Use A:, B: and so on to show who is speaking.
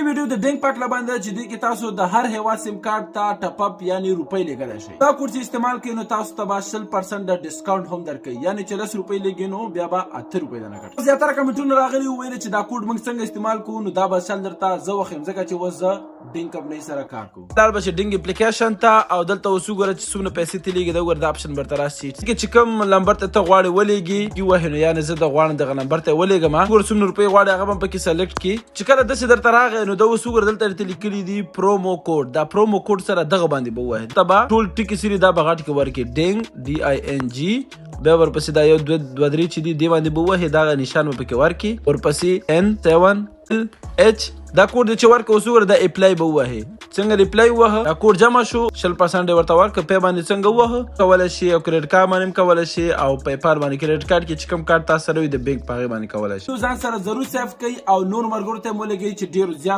A: ویډیو د ډینګ په اړه باندې چې دوی کې تاسو د هر هیواد سیم کارت ته ټاپ اپ یعنی روپۍ لګولای شئ. دا کوډ چې استعمال کړئ نو تاسو ته به 100% د ډیسکاونټ هم درکوي، یعنی چې 10 روپۍ لګئ نو بیا به 8 روپۍ درنه کټ. زیاتره کمنټونه راغلي ویل چې دا کوډ موږ څنګه استعمال کوو، نو دا به اصل درته زه وښیم ځکه چې اوس زه ډینګ کمپنۍ سره کار کوم. لاړ به شئ ډینګ اپلیکیشن ته او دلته اوس وګوره چې څومره پیسې ته لګي، دا وګوره دا اپشن برته راشي چې کوم نمبر ته غواړې ولېږي ووهې نو یعنې زه د غواړم دغه نمبر ته ولېږم. وګوره څومره روپۍ غواړې هغه به پکې سلیکټ کړي. چې کله داسې درته راغی نو دا اوس وګوره دلته درته لیکلي دي پرومو کوډ. دا پرومو کوډ سره دغه باندې به ووهې، ته به ټول ټکي سري دا به غټ کې ورکړي ډینګ DING، بیا ورپسې دا یو دوه درې چې دي دې باندې به ووهې، دغه نشان به پکې ورکړي، ورپسې N7LH دا کوډ چې ورکړه. اوس وګوره دا اپلای به ووهې. څنګه ریپلای ووهه دا کوډ جمع شو 100% ورته ورکړه. پې باندې څنګه ووهه کولی شي او کریډټ کارت باندې هم کولی شي او پیپال باندې کریډټ کارت کې چې کوم کارت تاسو سره وي د بینک په هغې باندې کولی شي. ځان سره ضرور سیف کړئ او نور ملګرو ته یې ولګوئ چې ډېر زیات